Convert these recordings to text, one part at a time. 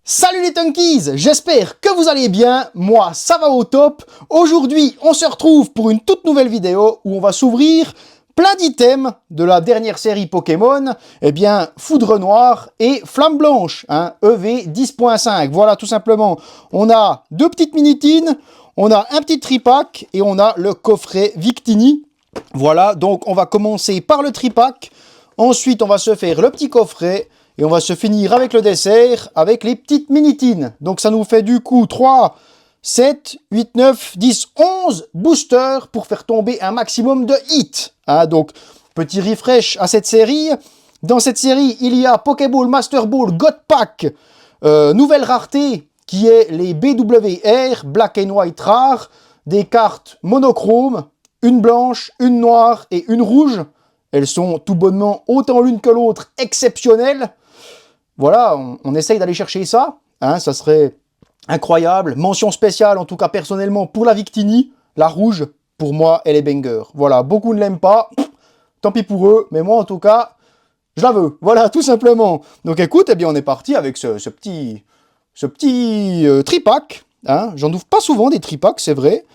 Salut les Tunkies, j'espère que vous allez bien, moi ça va au top. Aujourd'hui on se retrouve pour une toute nouvelle vidéo où on va s'ouvrir plein d'items de la dernière série Pokémon, eh bien Foudre Noire et Flamme Blanche, hein, EV 10.5, voilà tout simplement. On a deux petites minitines, on a un petit tripack et on a le coffret Victini. Voilà, donc on va commencer par le tripack, ensuite on va se faire le petit coffret, et on va se finir avec le dessert, avec les petites minitines. Donc ça nous fait du coup 3, 7, 8, 9, 10, 11 boosters pour faire tomber un maximum de hits. Hein, donc petit refresh à cette série. Dans cette série, il y a Pokéball, Master Ball, God Pack, nouvelle rareté qui est les BWR, Black and White Rare, des cartes monochromes, une blanche, une noire et une rouge. Elles sont tout bonnement, autant l'une que l'autre, exceptionnelles. Voilà, on essaye d'aller chercher ça. Hein, ça serait incroyable. Mention spéciale, en tout cas personnellement, pour la Victini. La rouge, pour moi, elle est banger. Voilà, beaucoup ne l'aiment pas. Tant pis pour eux. Mais moi, en tout cas, je la veux. Voilà, tout simplement. Donc écoute, eh bien, on est parti avec ce petit tripack. Hein. J'en ouvre pas souvent des tripacks, c'est vrai.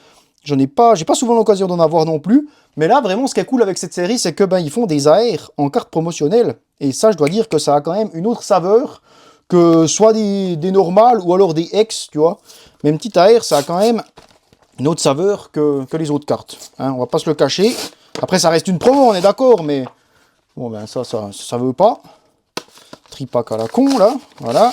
J'ai pas souvent l'occasion d'en avoir non plus. Mais là, vraiment, ce qui est cool avec cette série, c'est que ils font des AR en carte promotionnelle. Et ça, je dois dire que ça a quand même une autre saveur que soit des normales ou alors des X, tu vois. Mais une petite AR, ça a quand même une autre saveur que les autres cartes. Hein, on va pas se le cacher. Après, ça reste une promo, on est d'accord, mais bon, ben ça veut pas. Tripack à la con, là. Voilà.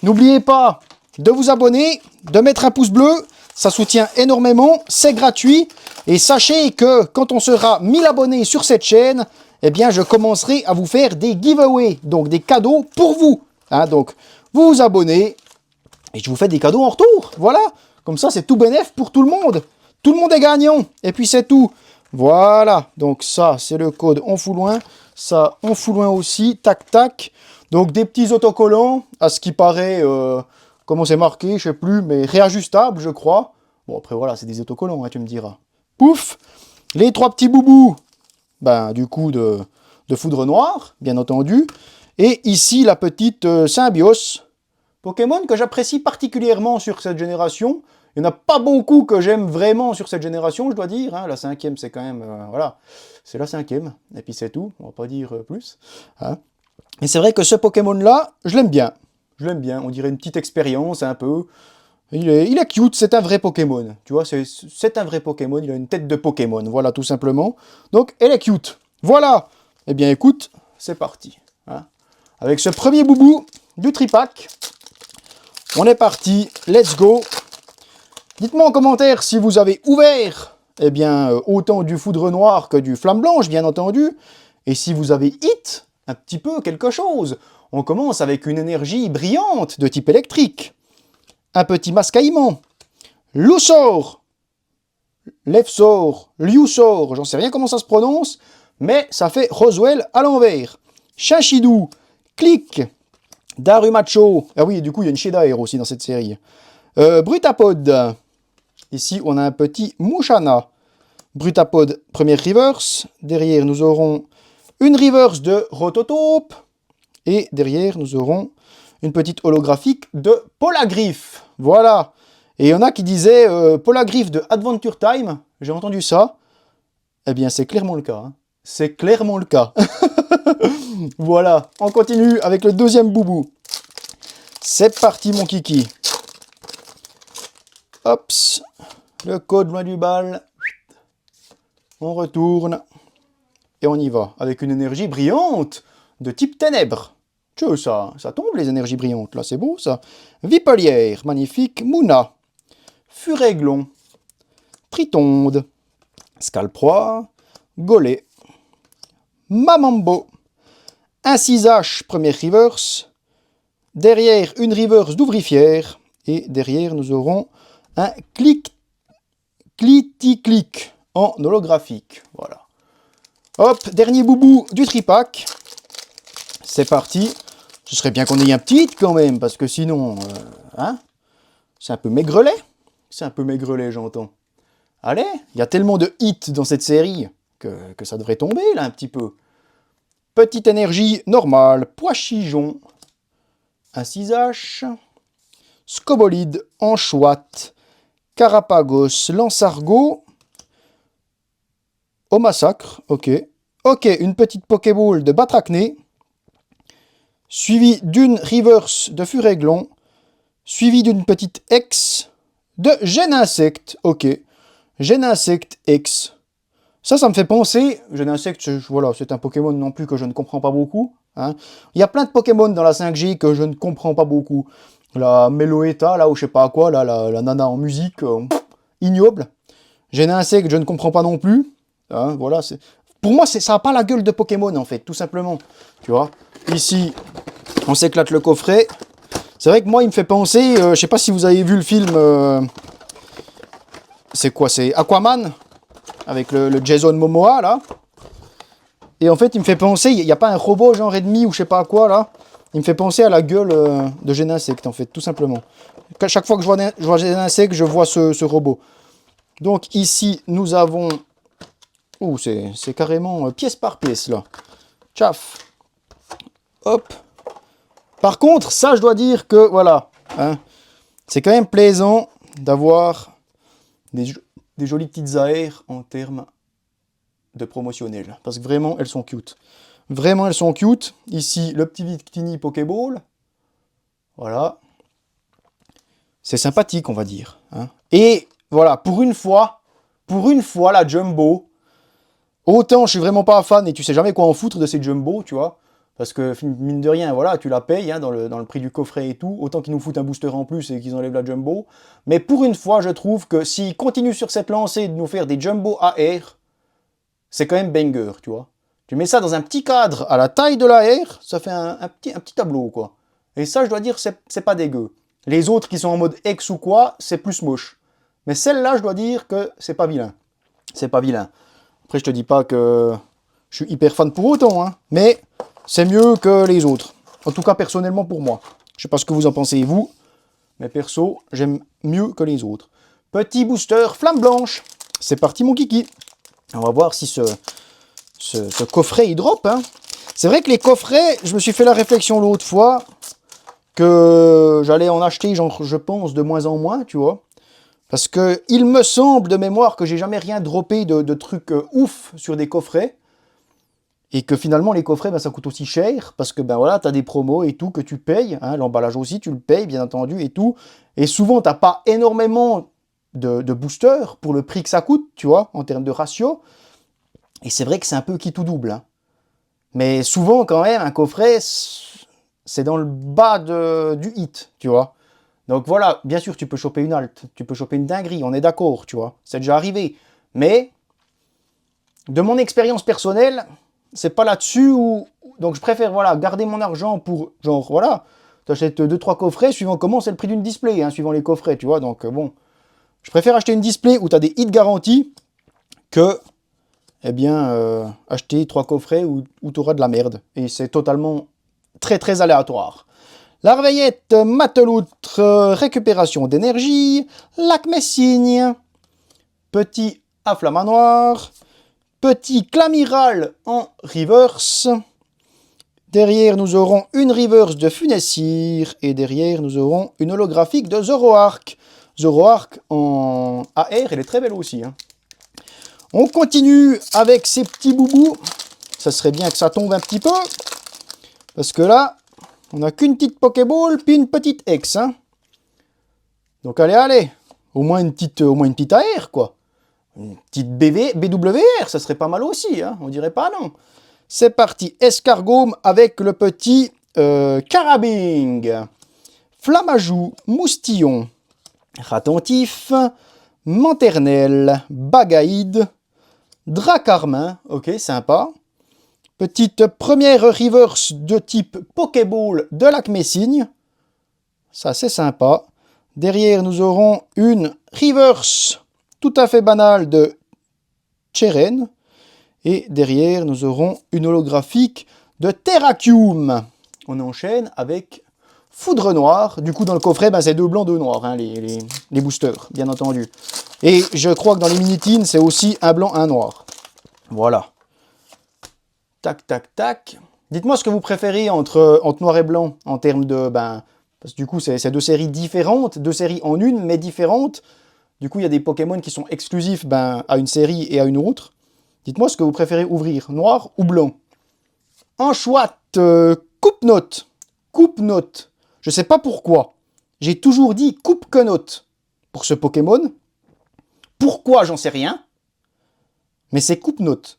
N'oubliez pas de vous abonner, de mettre un pouce bleu. Ça soutient énormément, c'est gratuit. Et sachez que quand on sera 1000 abonnés sur cette chaîne, eh bien, je commencerai à vous faire des giveaways, donc des cadeaux pour vous. Hein, donc, vous vous abonnez et je vous fais des cadeaux en retour. Voilà, comme ça, c'est tout bénef pour tout le monde. Tout le monde est gagnant. Et puis, c'est tout. Voilà, donc ça, c'est le code On Fout Loin. Ça, On Fout Loin aussi. Tac, tac. Donc, des petits autocollants, à ce qui paraît... comment c'est marqué, je sais plus, mais réajustable, je crois. Bon, après, voilà, c'est des autocollants, hein, tu me diras. Pouf! Les trois petits boubous, ben, du coup, de Foudre Noire, bien entendu. Et ici, la petite Symbios. Pokémon que j'apprécie particulièrement sur cette génération. Il n'y en a pas beaucoup que j'aime vraiment sur cette génération, je dois dire. Hein. La cinquième, c'est quand même... voilà, c'est la cinquième. Et puis c'est tout, on va pas dire plus. Hein. Et c'est vrai que ce Pokémon-là, je l'aime bien. Je l'aime bien, on dirait une petite expérience un peu. Il est cute, c'est un vrai Pokémon. Tu vois, c'est un vrai Pokémon, il a une tête de Pokémon, voilà tout simplement. Donc, elle est cute. Voilà. Eh bien, écoute, c'est parti. Hein. Avec ce premier boubou du tripack, on est parti, let's go. Dites-moi en commentaire si vous avez ouvert, eh bien, autant du Foudre Noire que du Flamme Blanche, bien entendu. Et si vous avez hit un petit peu quelque chose. On commence avec une énergie brillante de type électrique. Un petit mascaillement. Lusor. Lefsor. Liusor. J'en sais rien comment ça se prononce. Mais ça fait Roswell à l'envers. Chinchidou. Click. Darumacho. Ah oui, du coup, il y a une Sheddair aussi dans cette série. Brutapod. Ici, on a un petit Mouchana. Brutapod, première reverse. Derrière, nous aurons une reverse de Rototope. Et derrière, nous aurons une petite holographique de Polagriff. Voilà. Et il y en a qui disaient Polagriff de Adventure Time. J'ai entendu ça. Eh bien, c'est clairement le cas. Hein. C'est clairement le cas. Voilà. On continue avec le deuxième boubou. C'est parti, mon kiki. Hops. Le code loin du bal. On retourne. Et on y va. Avec une énergie brillante de type ténèbres. Tchou, ça tombe les énergies brillantes, là, c'est beau ça. Vipelière, magnifique. Mouna, Furéglon, Tritonde, Scalproie, Gollet, Mamambo, un 6H, première reverse. Derrière, une reverse d'ouvrifière. Et derrière, nous aurons un clic en holographique. Voilà. Hop, dernier boubou du tripack. C'est parti. Ce serait bien qu'on ait un petit quand même, parce que sinon, hein, c'est un peu maigrelet. C'est un peu maigrelet, j'entends. Allez, il y a tellement de hits dans cette série que ça devrait tomber, là, un petit peu. Petite énergie normale, Pois Chijon, un 6H, Scobolide, Anchoite, Carapagos, Lansargot, au massacre, ok. Ok, une petite Pokéball de Batracné, suivi d'une Reverse de Furéglon, suivi d'une petite X de Géninsect, ok. Géninsect X. Ça me fait penser, Géninsect, voilà, c'est un Pokémon non plus que je ne comprends pas beaucoup. Hein. Il y a plein de Pokémon dans la 5G que je ne comprends pas beaucoup. La Meloetta, là, ou je sais pas quoi, là, la nana en musique, ignoble. Géninsect, je ne comprends pas non plus. Hein, voilà, pour moi, ça n'a pas la gueule de Pokémon, en fait, tout simplement. Tu vois, ici, on s'éclate le coffret. C'est vrai que moi, il me fait penser, je sais pas si vous avez vu le film, c'est quoi, c'est Aquaman, avec le Jason Momoa, là. Et en fait, il me fait penser, il n'y a pas un robot genre ennemi ou je sais pas quoi, là. Il me fait penser à la gueule de Géninsect, en fait, tout simplement. Chaque fois que je vois Géninsect, je vois ce robot. Donc ici, nous avons... Ouh, c'est carrément pièce par pièce, là. Tchaf. Hop. Par contre, ça, je dois dire que, voilà, hein, c'est quand même plaisant d'avoir des jolies petites aères en termes de promotionnel. Parce que vraiment, elles sont cute. Vraiment, elles sont cute. Ici, le petit Victini Pokéball. Voilà. C'est sympathique, on va dire. Hein. Et voilà, pour une fois, la Jumbo, autant je suis vraiment pas fan et tu sais jamais quoi en foutre de ces Jumbo, tu vois. Parce que, mine de rien, voilà, tu la payes hein, dans le prix du coffret et tout. Autant qu'ils nous foutent un booster en plus et qu'ils enlèvent la Jumbo. Mais pour une fois, je trouve que s'ils continuent sur cette lancée de nous faire des Jumbo AR, c'est quand même banger, tu vois. Tu mets ça dans un petit cadre à la taille de l'AR, ça fait un petit tableau, quoi. Et ça, je dois dire, c'est pas dégueu. Les autres qui sont en mode X ou quoi, c'est plus moche. Mais celle-là, je dois dire que c'est pas vilain. C'est pas vilain. Après, je te dis pas que je suis hyper fan pour autant, hein. Mais c'est mieux que les autres. En tout cas, personnellement, pour moi. Je sais pas ce que vous en pensez, vous. Mais perso, j'aime mieux que les autres. Petit booster flamme blanche. C'est parti, mon kiki. On va voir si ce coffret, il drop. Hein. C'est vrai que les coffrets, je me suis fait la réflexion l'autre fois que j'allais en acheter, genre, je pense, de moins en moins, tu vois. Parce que il me semble de mémoire que j'ai jamais rien droppé de trucs ouf sur des coffrets. Et que finalement, les coffrets, ben, ça coûte aussi cher. Parce que, ben voilà, tu as des promos et tout que tu payes. Hein, l'emballage aussi, tu le payes, bien entendu, et tout. Et souvent, tu n'as pas énormément de boosters pour le prix que ça coûte, tu vois, en termes de ratio. Et c'est vrai que c'est un peu qui tout double. Hein. Mais souvent, quand même, un coffret, c'est dans le bas du hit, tu vois. Donc voilà, bien sûr, tu peux choper une halte, tu peux choper une dinguerie, on est d'accord, tu vois. C'est déjà arrivé. Mais, de mon expérience personnelle, c'est pas là-dessus où... Donc je préfère, voilà, garder mon argent pour, genre, voilà, tu achètes 2-3 coffrets, suivant comment c'est le prix d'une display, hein, suivant les coffrets, tu vois. Donc bon, je préfère acheter une display où tu as des hits garantis que... eh bien, acheter 3 coffrets où tu auras de la merde. Et c'est totalement très très aléatoire. Larveillette, mateloutre, récupération d'énergie, lac Messigne, petit afflamanoir, petit clamiral en reverse. Derrière, nous aurons une reverse de Funessir et derrière, nous aurons une holographique de Zoroark. Zoroark en AR, elle est très belle aussi. Hein. On continue avec ces petits boubous. Ça serait bien que ça tombe un petit peu. Parce que là, on n'a qu'une petite Pokéball puis une petite X. Hein. Donc allez, allez. Au moins une petite AR, quoi. Une petite BWR, ça serait pas mal aussi. Hein. On dirait pas non. C'est parti. Escargome avec le petit Carabing. Flamajou, Moustillon. Ratentif. Manternelle. Bagaïde. Dracarmin, ok, sympa. Petite première reverse de type Pokéball de lac Messigne. Ça, c'est sympa. Derrière, nous aurons une reverse tout à fait banale de Cheren. Et derrière, nous aurons une holographique de Terrakium. On enchaîne avec Foudre Noire. Du coup, dans le coffret, ben, c'est 2 blancs, 2 noirs, hein, les boosters, bien entendu. Et je crois que dans les mini-teens, c'est aussi un blanc, un noir. Voilà. Tac, tac, tac. Dites-moi ce que vous préférez entre noir et blanc, en termes de Parce que du coup, c'est deux séries différentes, deux séries en une, mais différentes. Du coup, il y a des Pokémon qui sont exclusifs à une série et à une autre. Dites-moi ce que vous préférez ouvrir, noir ou blanc. En chouette, coupe-note. Coupe-note. Je sais pas pourquoi. J'ai toujours dit coupe-que-note pour ce Pokémon. Pourquoi, j'en sais rien. Mais c'est coupe-note.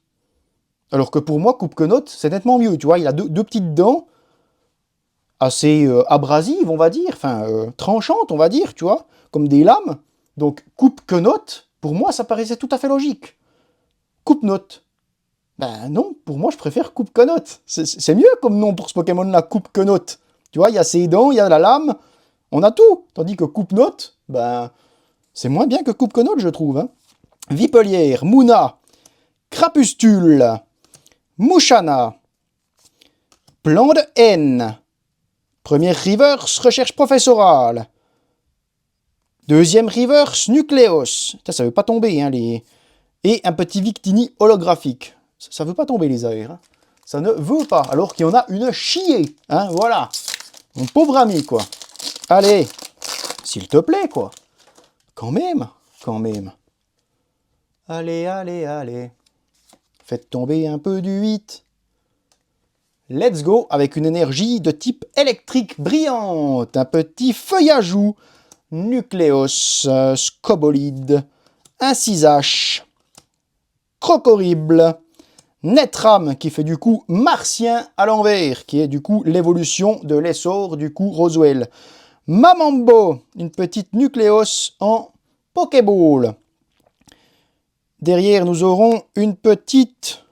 Alors que pour moi, coupe-que-note, c'est nettement mieux. Tu vois, il a deux petites dents assez abrasives, on va dire. Enfin, tranchantes, on va dire, tu vois. Comme des lames. Donc, coupe-que-note, pour moi, ça paraissait tout à fait logique. Coupe-note. Ben non, pour moi, je préfère coupe-que-note. C'est mieux comme nom pour ce Pokémon-là, coupe-que-note. Tu vois, il y a ses dents, il y a la lame, on a tout. Tandis que coupe-note, ben, c'est moins bien que coupe-que-note, je trouve. Hein. Vipelière, Mouna, Crapustule, Mouchana, Plan de haine. Première reverse, recherche professorale. Deuxième reverse, Nucléos. Ça veut pas tomber, hein, les... Et un petit Victini holographique. Ça veut pas tomber, les AR. Hein. Ça ne veut pas, alors qu'il y en a une chier. Hein, voilà. Mon pauvre ami, quoi. Allez, s'il te plaît, quoi. Quand même, quand même. Allez, allez, allez. Faites tomber un peu du 8. Let's go avec une énergie de type électrique brillante. Un petit feuillajou. Nucléos, Scobolide, Incisache, Crocorible, Netram qui fait du coup Martien à l'envers, qui est du coup l'évolution de l'essor du coup Roswell. Mamambo, une petite Nucléos en Pokéball. Derrière nous aurons une petite...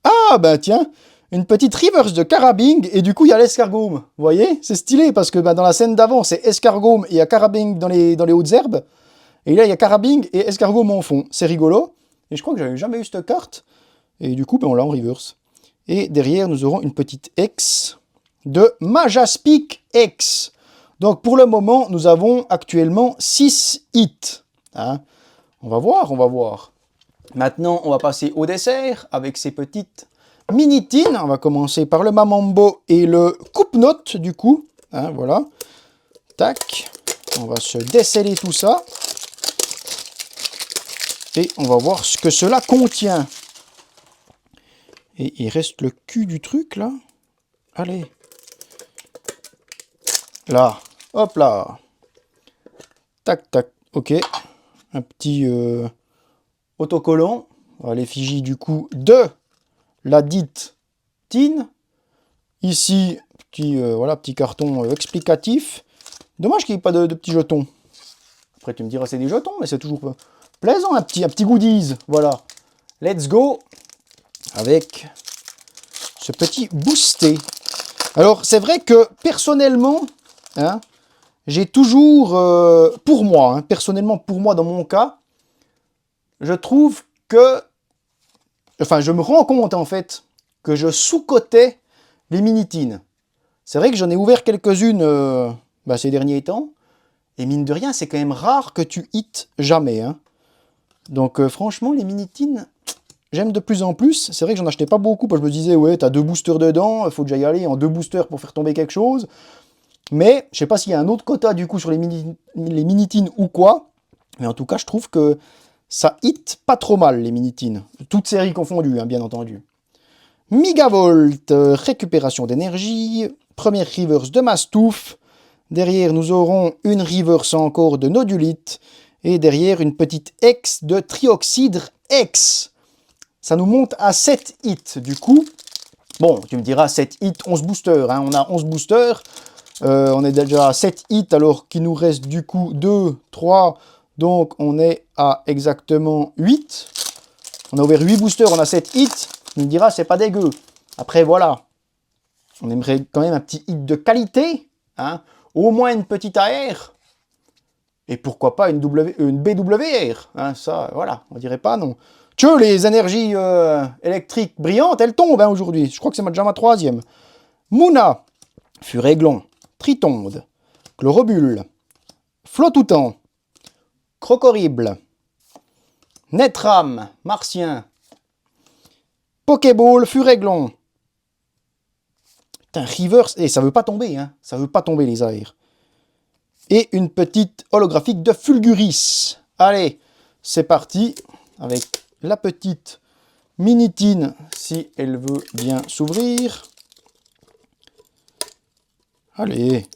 Ah ben tiens, une petite reverse de Carabing, et du coup il y a l'escargome. Vous voyez, c'est stylé, parce que dans la scène d'avant c'est escargome et il y a Carabing dans les hautes herbes. Et là il y a Carabing et escargome en fond. C'est rigolo. Et je crois que j'avais jamais eu cette carte. Et du coup on l'a en reverse. Et derrière nous aurons une petite X de Majaspic X. Donc pour le moment nous avons actuellement 6 hits. Hein, on va voir, on va voir. Maintenant on va passer au dessert avec ces petites Minitine, on va commencer par le Mamambo et le coupe-note du coup. Hein, voilà. Tac. On va se déceler tout ça. Et on va voir ce que cela contient. Et il reste le cul du truc là. Allez. Là. Hop là. Tac, tac. Ok. Un petit autocollant. À l'effigie du coup de la dite Tine. Ici, petit carton explicatif. Dommage qu'il n'y ait pas de petits jetons. Après, tu me diras c'est des jetons, mais c'est toujours plaisant, un petit goodies. Voilà. Let's go avec ce petit boosté. Alors, c'est vrai que personnellement, hein, j'ai toujours, pour moi, hein, personnellement pour moi dans mon cas, je trouve que, enfin, je me rends compte en fait que je sous-cotais les Minitines. C'est vrai que j'en ai ouvert quelques-unes ces derniers temps. Et mine de rien, c'est quand même rare que tu hits jamais. Hein. Donc franchement, les Minitines, j'aime de plus en plus. C'est vrai que j'en achetais pas beaucoup, parce que je me disais, ouais, t'as 2 boosters dedans, il faut déjà y aller en 2 boosters pour faire tomber quelque chose. Mais je sais pas s'il y a un autre quota du coup sur les Minitines ou quoi. Mais en tout cas, je trouve que ça hit pas trop mal, les Minitines. Toutes séries confondues, hein, bien entendu. Megavolt, récupération d'énergie. Première reverse de Mastouf. Derrière, nous aurons une reverse encore de Nodulite. Et derrière, une petite X de Trioxydre X. Ça nous monte à 7 hits, du coup. Bon, tu me diras, 7 hits, 11 boosters. Hein. On a 11 boosters. On est déjà à 7 hits, alors qu'il nous reste du coup 2, 3. Donc, on est à exactement 8. On a ouvert 8 boosters, on a 7 hits. Tu me diras, c'est pas dégueu. Après, voilà. On aimerait quand même un petit hit de qualité. Hein. Au moins une petite AR, et pourquoi pas une BWR, hein, ça, voilà, on dirait pas non. Les énergies électriques brillantes, elles tombent hein, aujourd'hui, je crois que c'est déjà ma 3e. Mouna, Furaiglon, Tritonde, Chlorobule, Flotoutan, Crocorible, Netram, Martien, Pokéball, Furaiglon. Putain, Reverse, et ça veut pas tomber, hein, ça veut pas tomber les AR. Et une petite holographique de Fulguris. Allez, c'est parti avec la petite Minitine, si elle veut bien s'ouvrir. Allez,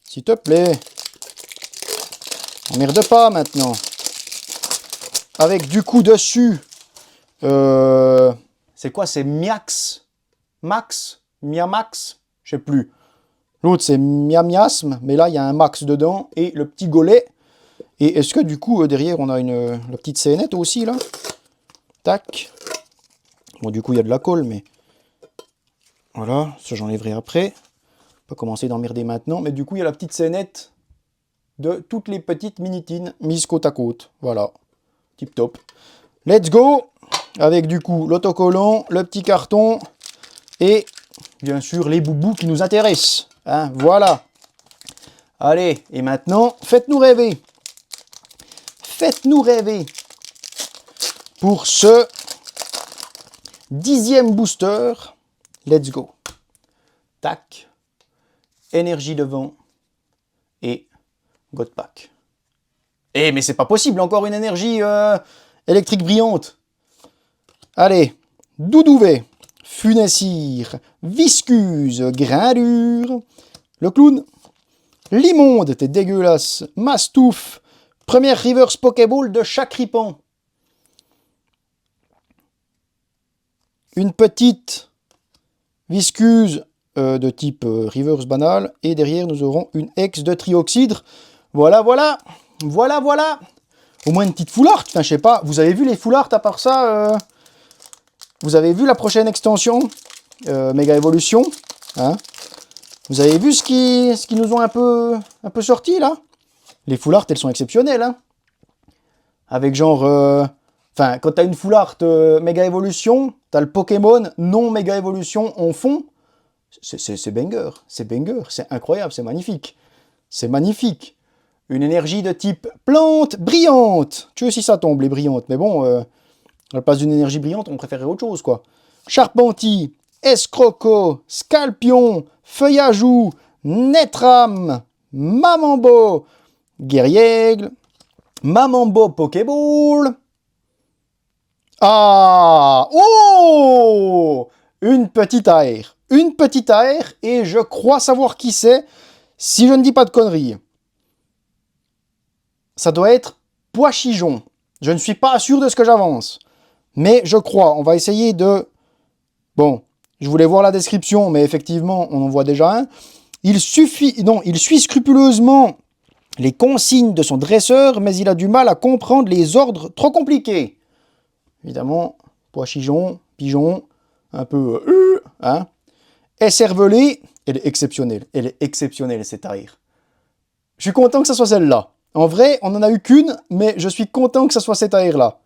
s'il te plaît. Emmerde pas maintenant. Avec du coup dessus, c'est quoi? C'est Miax? Max? Miamax? Je sais plus. L'autre c'est Miamiasme, mais là il y a un Max dedans et le petit golet. Et est-ce que du coup derrière on a la petite scénette aussi là? Tac. Bon du coup il y a de la colle, mais voilà, ça j'enlèverai après. Pas commencer d'emmerder maintenant, mais du coup il y a la petite scénette de toutes les petites minitines mises côte à côte. Voilà, tip top. Let's go! Avec du coup l'autocollant, le petit carton et bien sûr les boubous qui nous intéressent. Hein, voilà. Allez, et maintenant, faites-nous rêver. Faites-nous rêver. Pour ce 10e booster, let's go. Tac. Énergie devant. Et God Pack. Eh, mais c'est pas possible, encore une énergie électrique brillante. Allez, Doudouvet, Funessire, Viscuse, Grindure, le clown, l'immonde, t'es dégueulasse, Mastouf, première reverse Pokéball de chaque Ripon. Une petite Viscuse de type reverse banal, et derrière nous aurons une ex de Trioxydre. Voilà, voilà, voilà, voilà. Au moins une petite full art, enfin je sais pas, vous avez vu les full art à part ça vous avez vu la prochaine extension Méga Évolution, hein? Vous avez vu ce qui nous ont un peu sorti là? Les full art elles sont exceptionnelles, hein? Avec genre, enfin quand t'as une full art Méga Évolution, t'as le Pokémon non Méga Évolution en fond, c'est banger, c'est incroyable, c'est magnifique, c'est magnifique. Une énergie de type plante brillante. Tu veux si ça tombe les brillantes, mais bon, à la place d'une énergie brillante, on préférerait autre chose quoi. Charpenti, Escroco, Scalpion, Feuillajou, Netram, Mamambo, Guerriègle, Mamambo Pokéball. Ah! Oh! Une petite AR. Une petite AR, et je crois savoir qui c'est, si je ne dis pas de conneries. Ça doit être Poichijon. Je ne suis pas sûr de ce que j'avance. Mais je crois. On va essayer de... Bon, je voulais voir la description, mais effectivement, on en voit déjà un. Il suit scrupuleusement les consignes de son dresseur, mais il a du mal à comprendre les ordres trop compliqués. Évidemment, Poichijon, pigeon, un peu... hein. Esservelé, elle est exceptionnelle. Elle est exceptionnelle, cette AR. Je suis content que ça soit celle-là. En vrai, on n'en a eu qu'une, mais je suis content que ça soit cette AR-là.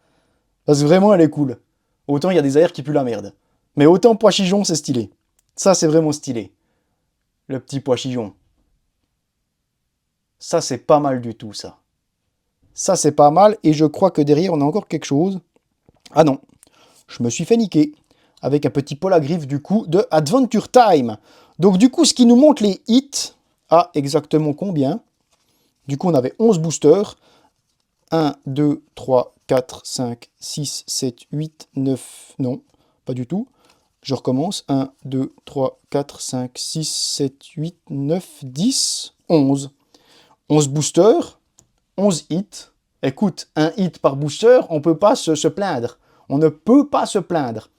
Parce que vraiment, elle est cool. Autant il y a des AR qui puent la merde. Mais autant Poichijon, c'est stylé. Ça, c'est vraiment stylé. Le petit Poichijon. Ça, c'est pas mal du tout, ça. Ça, c'est pas mal. Et je crois que derrière, on a encore quelque chose. Ah non. Je me suis fait niquer. Avec un petit Polagriffe, du coup, de Adventure Time. Donc, du coup, ce qui nous montre les hits. À exactement combien? Du coup, on avait 11 boosters. 1, 2, 3, 4, 5, 6, 7, 8, 9... Non, pas du tout. Je recommence. 1, 2, 3, 4, 5, 6, 7, 8, 9, 10, 11. 11 boosters, 11 hits. Écoute, un hit par booster, on ne peut pas se plaindre. On ne peut pas se plaindre.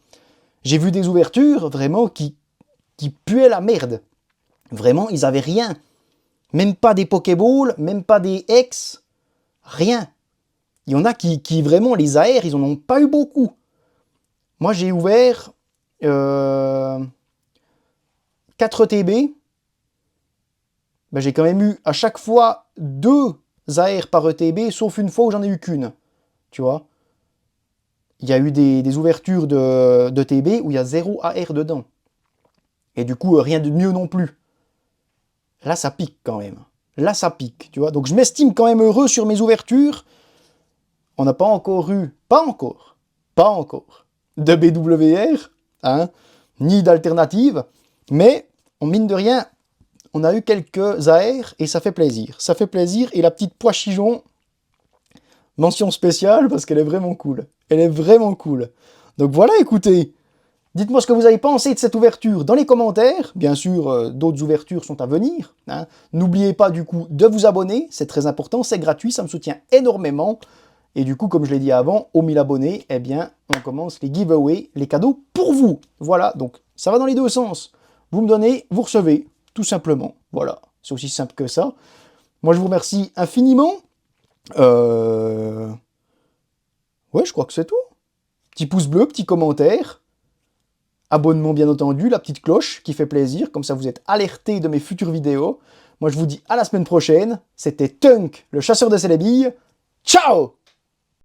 J'ai vu des ouvertures, vraiment, qui puaient la merde. Vraiment, ils n'avaient rien. Même pas des Pokéballs, même pas des X. Rien. Il y en a qui vraiment, les AR, ils en ont pas eu beaucoup. Moi, j'ai ouvert 4 TB. Ben, j'ai quand même eu à chaque fois 2 AR par ETB, sauf une fois où j'en ai eu qu'une. Tu vois? Il y a eu des ouvertures de TB où il y a 0 AR dedans. Et du coup, rien de mieux non plus. Là, ça pique quand même. Là, ça pique, tu vois. Donc, je m'estime quand même heureux sur mes ouvertures. On n'a pas encore eu, pas encore, de BWR, hein, ni d'alternative. Mais, on mine de rien, on a eu quelques AR et ça fait plaisir. Ça fait plaisir et la petite pois chichon, mention spéciale parce qu'elle est vraiment cool. Elle est vraiment cool. Donc voilà, écoutez, dites-moi ce que vous avez pensé de cette ouverture dans les commentaires. Bien sûr, d'autres ouvertures sont à venir. Hein. N'oubliez pas du coup de vous abonner, c'est très important, c'est gratuit, ça me soutient énormément. Et du coup, comme je l'ai dit avant, aux 1000 abonnés, eh bien, on commence les giveaways, les cadeaux pour vous. Voilà, donc ça va dans les deux sens. Vous me donnez, vous recevez, tout simplement. Voilà, c'est aussi simple que ça. Moi, je vous remercie infiniment. Ouais, je crois que c'est tout. Petit pouce bleu, petit commentaire. Abonnement, bien entendu, la petite cloche qui fait plaisir. Comme ça, vous êtes alerté de mes futures vidéos. Moi, je vous dis à la semaine prochaine. C'était Tunk, le chasseur de célébilles. Ciao!